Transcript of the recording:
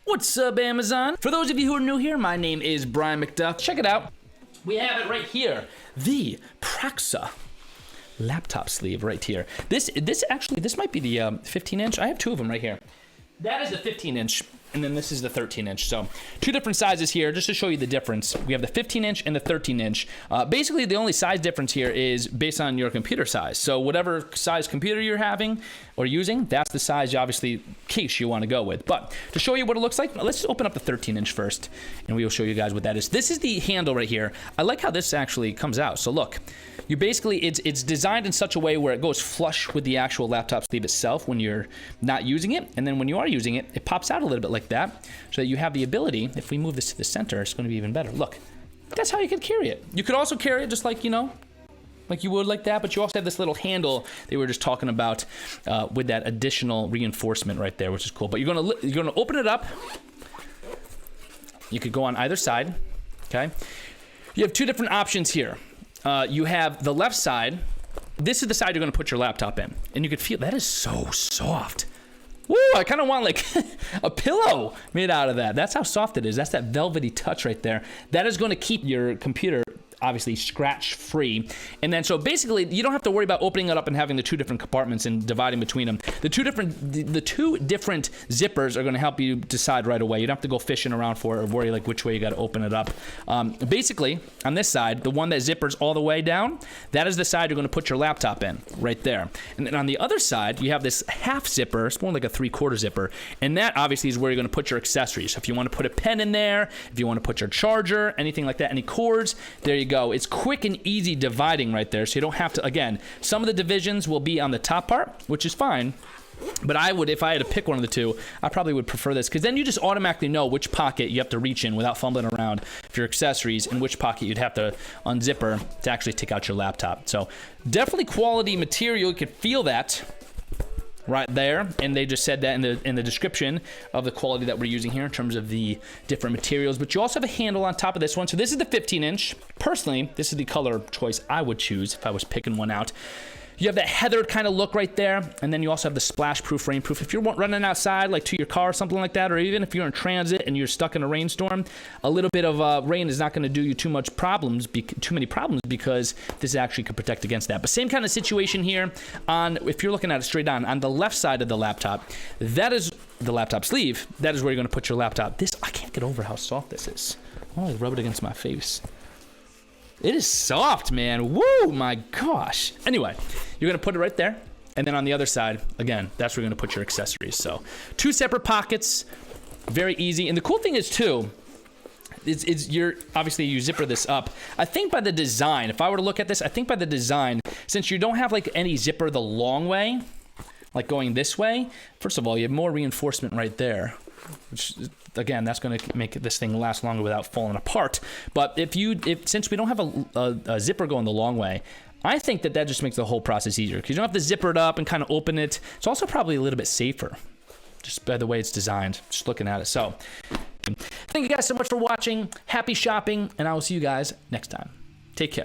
What's up, Amazon? For those of you who are new here, my name is Brian McDuff. Check it out. We have it right here. The PROXA Laptop Sleeve right here. This might be the 15-inch. I have two of them right here. That is the 15-inch, and then this is the 13-inch. So two different sizes here, just to show you the difference. We have the 15-inch and the 13-inch. Basically, the only size difference here is based on your computer size. So whatever size computer you're having or using, that's the size, obviously, case you want to go with. But to show you what it looks like, let's open up the 13-inch first, and we will show you guys what that is. This is the handle right here. I like how this actually comes out. So look, you basically, it's designed in such a way where it goes flush with the actual laptop sleeve itself when you're not using it, and then when you are using it, it pops out a little bit like that, so that you have the ability, if we move this to the center, it's going to be even better. Look, that's how you could carry it. You could also carry it just like, you know, like you would like that, but you also have this little handle they were just talking about with that additional reinforcement right there, which is cool. But you're gonna open it up. You could go on either side, okay? You have two different options here. You have the left side. This is the side you're gonna put your laptop in, and you could feel that is so soft. Woo, I kind of want like a pillow made out of that. That's how soft it is. That's that velvety touch right there. That is going to keep your computer obviously scratch free. And then so basically you don't have to worry about opening it up and having the two different compartments and dividing between them. The two different zippers are going to help you decide right away. You don't have to go fishing around for it or worry like which way you got to open it up. Basically on this side, the one that zippers all the way down, that is the side you're going to put your laptop in right there. And then on the other side, you have this half zipper. It's more like a 3/4 zipper. And that obviously is where you're going to put your accessories. So if you want to put a pen in there, if you want to put your charger, anything like that, any cords, there you go. It's quick and easy dividing right there, so you don't have to, again, some of the divisions will be on the top part, which is fine, but I would, if I had to pick one of the two, I probably would prefer this, because then you just automatically know which pocket you have to reach in without fumbling around for your accessories, and which pocket you'd have to unzipper to actually take out your laptop. So definitely quality material, you could feel that right there, and they just said that in the description of the quality that we're using here in terms of the different materials. But you also have a handle on top of this one. So this is the 15-inch. Personally, this is the color choice I would choose if I was picking one out. You have that heathered kind of look right there, and then you also have the splash-proof, rain-proof. If you're running outside, like to your car or something like that, or even if you're in transit and you're stuck in a rainstorm, a little bit of rain is not going to do you too many problems, because this actually could protect against that. But same kind of situation here on, if you're looking at it straight on the left side of the laptop, that is the laptop sleeve. That is where you're going to put your laptop. This, I can't get over how soft this is. I want to rub it against my face. It is soft, man. Woo, my gosh. Anyway, you're going to put it right there. And then on the other side, again, that's where you're going to put your accessories. So two separate pockets, very easy. And the cool thing is, too, obviously you zipper this up. I think by the design, if I were to look at this, I think by the design, since you don't have like any zipper the long way, like going this way, first of all, you have more reinforcement right there, which again, that's going to make this thing last longer without falling apart. But since we don't have a zipper going the long way, I think that just makes the whole process easier, because you don't have to zipper it up and kind of open it. It's also probably a little bit safer, just by the way it's designed, just looking at it. So thank you guys so much for watching. Happy shopping, and I will see you guys next time. Take care.